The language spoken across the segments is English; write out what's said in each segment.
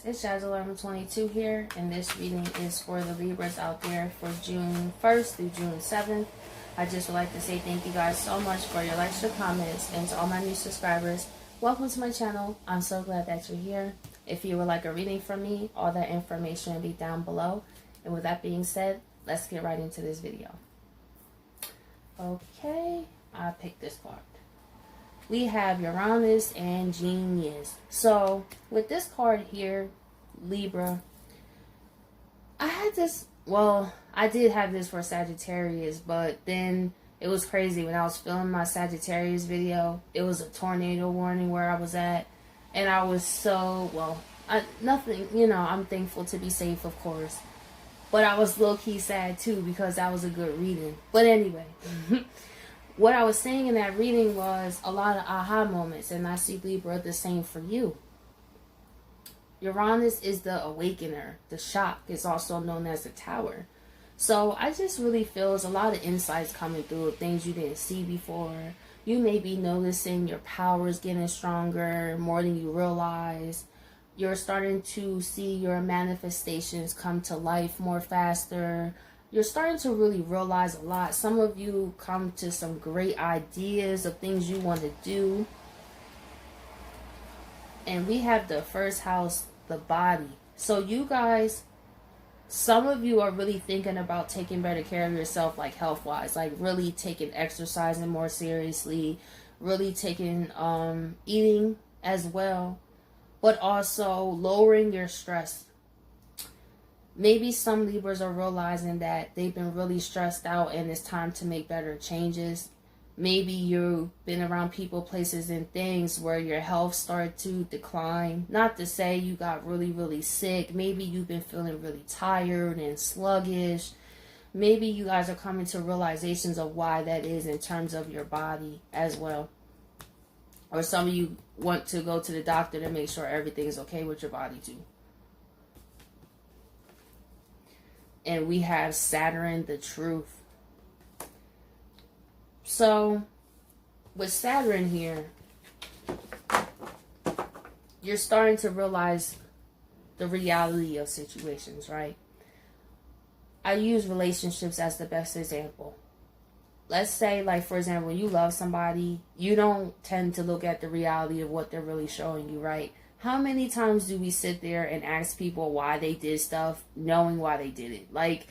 guys, it's Jazz1122 here, and this reading is for the Libras out there for June 1st through June 7th. I just would like to say thank you guys so much for your likes, your comments, and to all my new subscribers. Welcome to my channel. I'm so glad that you're here. If you would like a reading from me, all that information will be down below. And with that being said, let's get right into this video. Okay, I picked this card. We have Uranus and Genius. So with this card here, Libra, I had this, well, I did have this for Sagittarius, but then it was crazy. When I was filming my Sagittarius video, it was a tornado warning where I was at, and I was so, well, nothing, you know, I'm thankful to be safe, of course, but I was low-key sad too because that was a good reading. But anyway, what I was saying in that reading was a lot of aha moments, and I see Libra the same for you. Uranus is the awakener, the shock. It's also known as the tower. So I just really feel there's a lot of insights coming through, things you didn't see before. You may be noticing your power is getting stronger, more than you realize. You're starting to see your manifestations come to life more faster. You're starting to really realize a lot. Some of you come to some great ideas of things you want to do. And we have the first house, the body. So you guys, some of you are really thinking about taking better care of yourself, like health-wise, like really taking exercising more seriously, really taking eating as well, but also lowering your stress. Maybe some Libras are realizing that they've been really stressed out and it's time to make better changes. Maybe you've been around people, places, and things where your health started to decline. Not to say you got really, really sick. Maybe you've been feeling really tired and sluggish. Maybe you guys are coming to realizations of why that is in terms of your body as well. Or some of you want to go to the doctor to make sure everything is okay with your body too. And we have Saturn, the truth. So, with Saturn here, you're starting to realize the reality of situations, right? I use relationships as the best example. Let's say, like, for example, when you love somebody, you don't tend to look at the reality of what they're really showing you, right? How many times do we sit there and ask people why they did stuff, knowing why they did it? Like,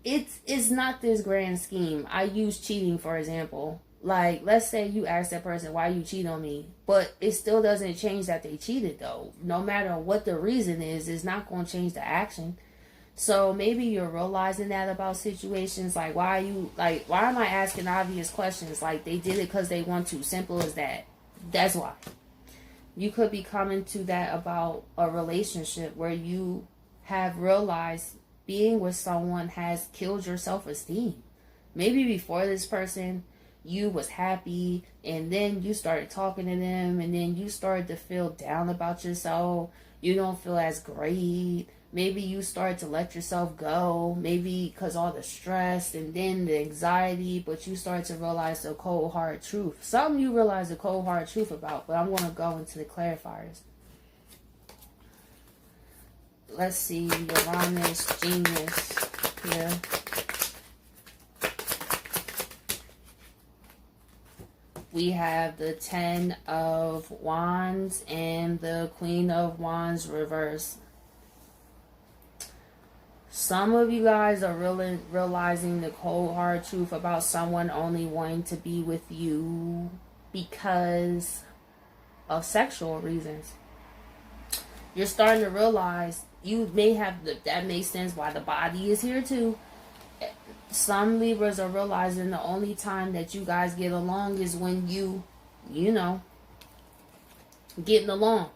it's not this grand scheme. I use cheating, for example. Like, let's say you ask that person, why you cheat on me? But it still doesn't change that they cheated, though. No matter what the reason is, it's not going to change the action. So maybe you're realizing that about situations. Like, why am I asking obvious questions? Like, they did it because they want to. Simple as that. That's why. You could be coming to that about a relationship where you have realized being with someone has killed your self-esteem. Maybe before this person, you was happy, and then you started talking to them, and then you started to feel down about yourself. You don't feel as great. Maybe you started to let yourself go, maybe because all the stress and then the anxiety, but you started to realize the cold, hard truth. Some you realize the cold, hard truth about, but I'm going to go into the clarifiers. Let's see, Uranus, Genius here. We have the 10 of Wands and the Queen of Wands reverse. Some of you guys are really realizing the cold, hard truth about someone only wanting to be with you because of sexual reasons. You're starting to realize you may have, that makes sense why the body is here too. Some Libras are realizing the only time that you guys get along is when you know, getting along.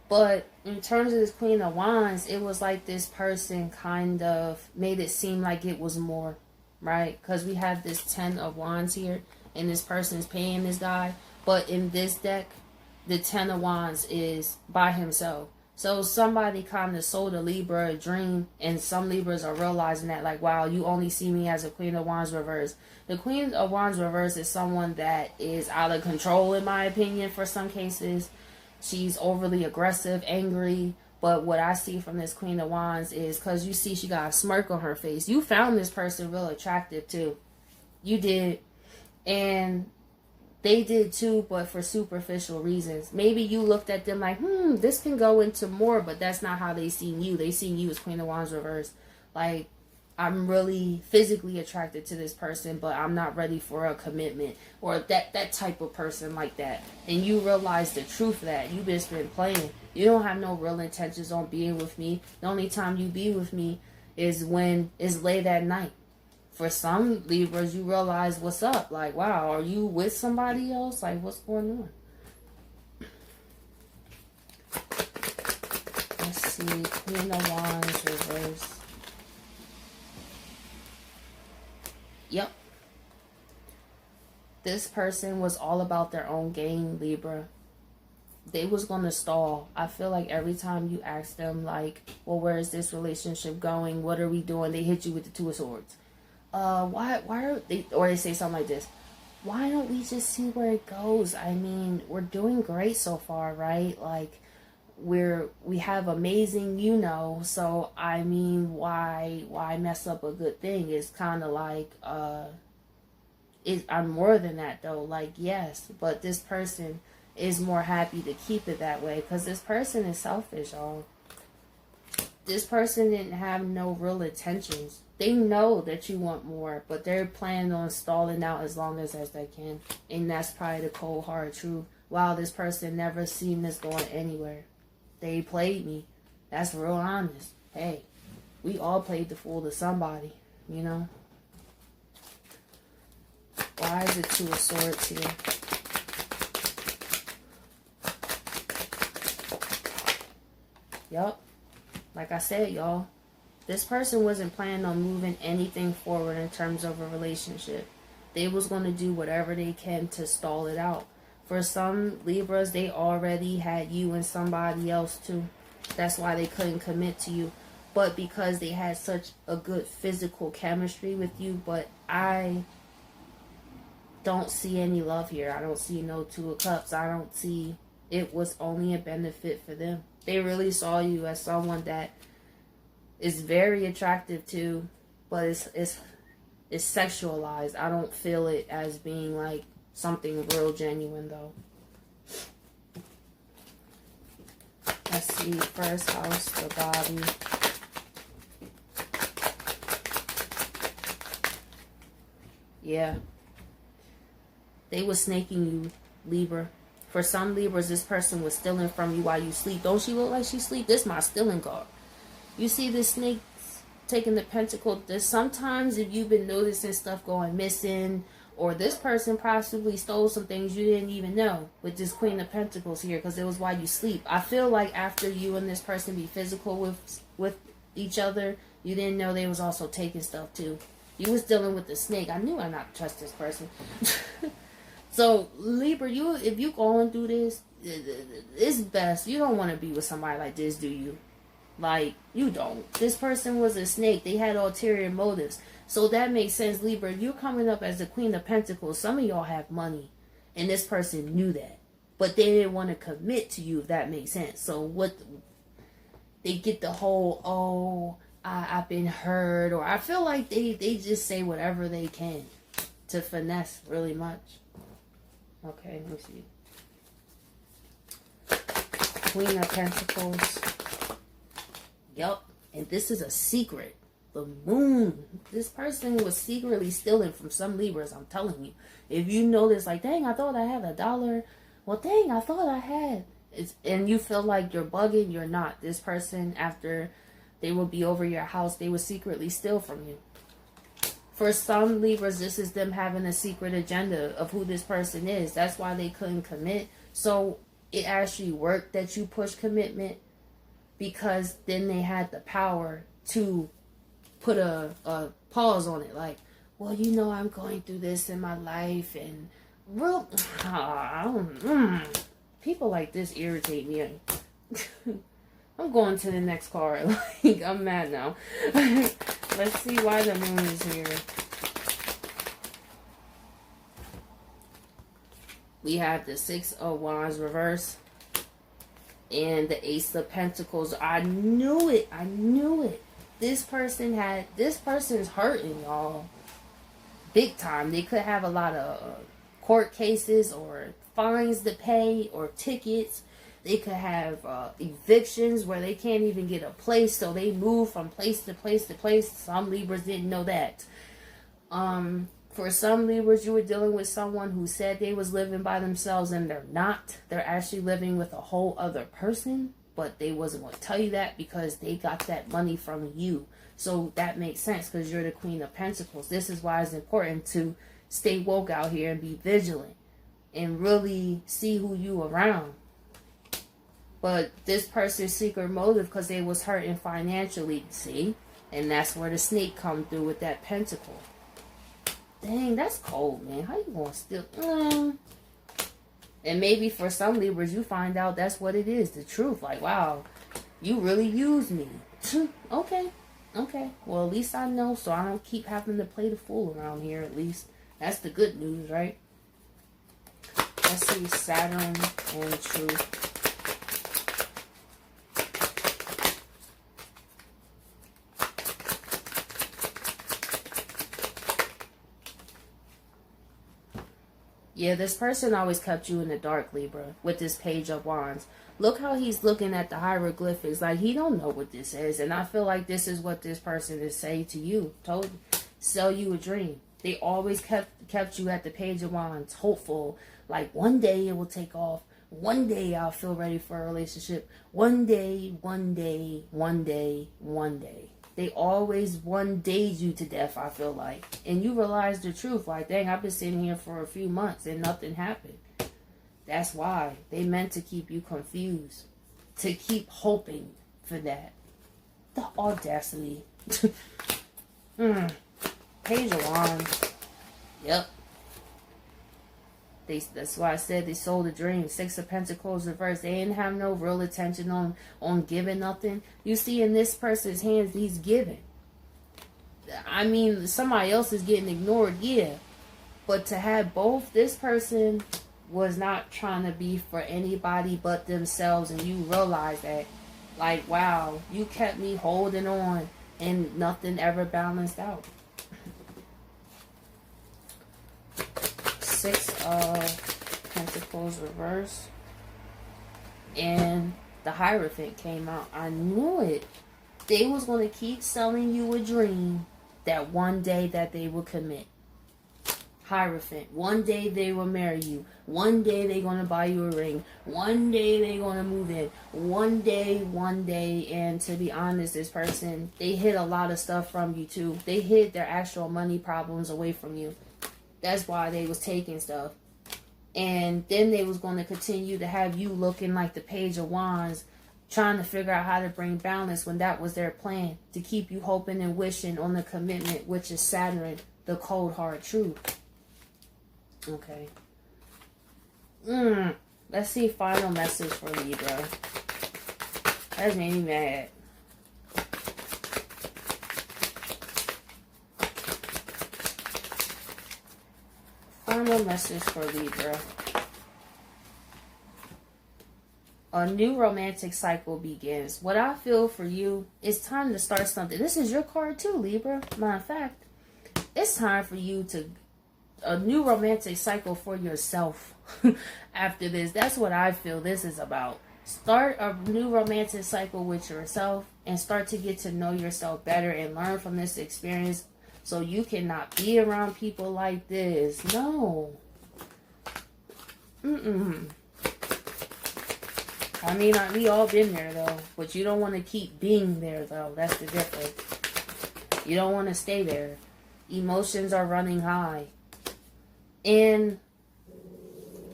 But in terms of this Queen of Wands, it was like this person kind of made it seem like it was more, right? Because we have this 10 of Wands here, and this person is paying this guy. But in this deck, the 10 of Wands is by himself. So somebody kind of sold a Libra a dream, and some Libras are realizing that, like, wow, you only see me as a Queen of Wands reverse. The Queen of Wands reverse is someone that is out of control, in my opinion, for some cases. She's overly aggressive, angry, But what I see from this Queen of Wands is, because you see she got a smirk on her face. You found this person real attractive too. You did. And they did too, but for superficial reasons. Maybe you looked at them like, this can go into more, but that's not how they seen you. They seen you as Queen of Wands reverse. Like, I'm really physically attracted to this person, but I'm not ready for a commitment, or that type of person like that. And you realize the truth of that. You've just been playing. You don't have no real intentions on being with me. The only time you be with me is when it's late at night. For some Libras, you realize what's up. Like, wow, are you with somebody else? Like, what's going on? Let's see. Queen of Wands reverse. Yep. This person was all about their own gain, Libra. They was going to stall. I feel like every time you ask them, like, well, where is this relationship going? What are we doing? They hit you with the Two of Swords. Why are they, or they say something like this. Why don't we just see where it goes? I mean, we're doing great so far, right? Like, we have amazing, so I mean, why mess up a good thing? It's kind of like I'm more than that though. Like, yes, but this person is more happy to keep it that way, because this person is selfish, y'all. This person didn't have no real intentions. They know that you want more, but they're planning on stalling out as long as they can. And that's probably the cold hard truth. Wow, this person never seen this going anywhere. They played me. That's real honest. Hey, we all played the fool to somebody, you know? Why is it Two of Swords here? Yup. Like I said, y'all, this person wasn't planning on moving anything forward in terms of a relationship. They was going to do whatever they can to stall it out. For some Libras, they already had you and somebody else too. That's why they couldn't commit to you. But because they had such a good physical chemistry with you, but I don't see any love here. I don't see no Two of Cups. I don't see, it was only a benefit for them. They really saw you as someone that is very attractive too, but it's sexualized. I don't feel it as being like something real genuine though. Let's see, first house, the body. Yeah. They were snaking you, Libra. For some Libras, this person was stealing from you while you sleep. Don't she look like she sleep? This is my stealing card. You see this snake taking the pentacle. There's sometimes if you've been noticing stuff going missing, or this person possibly stole some things you didn't even know with this Queen of Pentacles here, because it was while you sleep. I feel like after you and this person be physical with each other, you didn't know they was also taking stuff too. You was dealing with the snake. I knew I not trust this person. So Libra, if you going through this, it's best. You don't want to be with somebody like this, do you? Like, you don't. This person was a snake. They had ulterior motives. So that makes sense, Libra. If you're coming up as the Queen of Pentacles, some of y'all have money. And this person knew that. But they didn't want to commit to you, if that makes sense. So what, they get the whole, I've been hurt. Or I feel like they just say whatever they can to finesse really much. Okay, let me see. Queen of Pentacles. Yup. And this is a secret. The moon. This person was secretly stealing from some Libras, I'm telling you. If you notice, like, dang, I thought I had $1. Well, dang, I thought I had. And you feel like you're bugging, you're not. This person, after they will be over your house, they will secretly steal from you. For some Libras, this is them having a secret agenda of who this person is. That's why they couldn't commit. So it actually worked that you pushed commitment, because then they had the power to put a pause on it. Like, well, you know, I'm going through this in my life, and people like this irritate me. I'm going to the next card. Like, I'm mad now. Let's see why the moon is here. We have the Six of Wands reverse. And the Ace of Pentacles. I knew it. I knew it. This person's hurting, y'all. Big time. They could have a lot of court cases or fines to pay or tickets. They could have evictions where they can't even get a place, so they move from place to place to place. Some Libras didn't know that. For some Libras, you were dealing with someone who said they was living by themselves and they're not. They're actually living with a whole other person, but they wasn't going to tell you that because they got that money from you. So that makes sense because you're the Queen of Pentacles. This is why it's important to stay woke out here and be vigilant and really see who you around. But this person's secret motive because they was hurting financially, see? And that's where the snake come through with that pentacle. Dang, that's cold, man. How you gonna steal? And maybe for some Libras, you find out that's what it is, the truth. Like, wow, you really used me. Okay. Well, at least I know, so I don't keep having to play the fool around here, at least. That's the good news, right? Let's see, Saturn and truth. Yeah, this person always kept you in the dark, Libra, with this Page of Wands. Look how he's looking at the hieroglyphics. Like, he don't know what this is. And I feel like this is what this person is saying to you. Sell you a dream. They always kept you at the Page of Wands, hopeful. Like, one day it will take off. One day I'll feel ready for a relationship. One day. They always one days you to death, I feel like. And you realize the truth. Like, dang, I've been sitting here for a few months and nothing happened. That's why. They meant to keep you confused. To keep hoping for that. The audacity. Page of Wands. Yep. That's why I said they sold a dream. Six of Pentacles reversed. They didn't have no real attention on giving nothing. You see in this person's hands, he's giving. I mean, somebody else is getting ignored, yeah. But to have both, this person was not trying to be for anybody but themselves. And you realize that, like, wow, you kept me holding on and nothing ever balanced out. Six of Pentacles reverse. And the Hierophant came out. I knew it. They was going to keep selling you a dream that one day that they will commit. Hierophant. One day they will marry you. One day they're going to buy you a ring. One day they're going to move in. One day. And to be honest, this person, they hid a lot of stuff from you too. They hid their actual money problems away from you. That's why they was taking stuff. And then they was going to continue to have you looking like the Page of Wands, trying to figure out how to bring balance when that was their plan. To keep you hoping and wishing on the commitment, which is Saturn, the cold hard truth. Okay. Let's see final message for Libra. That made me mad. Final message for Libra. A new romantic cycle begins. What I feel for you, it's time to start something. This is your card too, Libra. Matter of fact, it's time for you to a new romantic cycle for yourself after this. That's what I feel this is about. Start a new romantic cycle with yourself and start to get to know yourself better and learn from this experience. So you cannot be around people like this. No. I mean, we all been there, though. But you don't want to keep being there, though. That's the difference. You don't want to stay there. Emotions are running high. And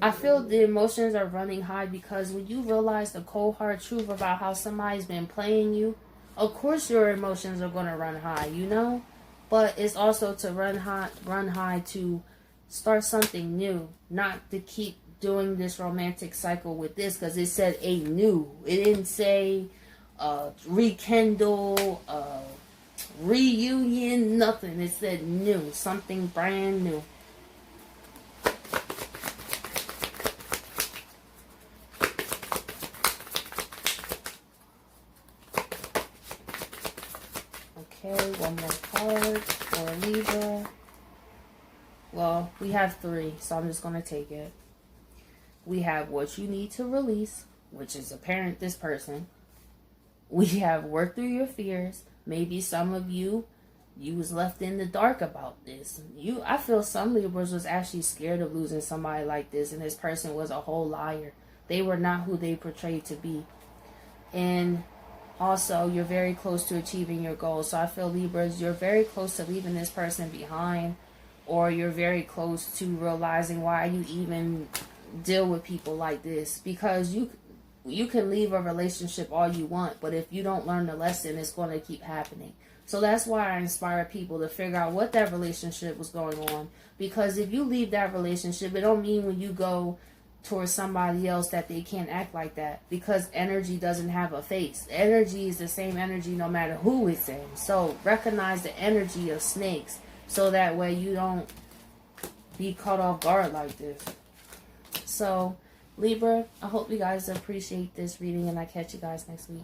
I feel the emotions are running high because when you realize the cold, hard truth about how somebody's been playing you, of course your emotions are going to run high, you know? But it's also to run high to start something new, not to keep doing this romantic cycle with this, because it said a new. It didn't say rekindle, reunion, nothing. It said new, something brand new. one more card for Libra. Well, we have 3, so I'm just going to take it. We have what you need to release, which is apparent this person. We have work through your fears. Maybe some of you was left in the dark about this. I feel some Libras was actually scared of losing somebody like this, and this person was a whole liar. They were not who they portrayed to be. And also, you're very close to achieving your goals. So I feel Libras, you're very close to leaving this person behind, or you're very close to realizing why you even deal with people like this, because you can leave a relationship all you want, but if you don't learn the lesson, it's going to keep happening. So that's why I inspire people to figure out what that relationship was going on, because if you leave that relationship, it don't mean when you go towards somebody else that they can't act like that, because energy doesn't have a face. Energy is the same energy no matter who it's in. So recognize the energy of snakes, so that way you don't be caught off guard like this. So, Libra, I hope you guys appreciate this reading, and I catch you guys next week.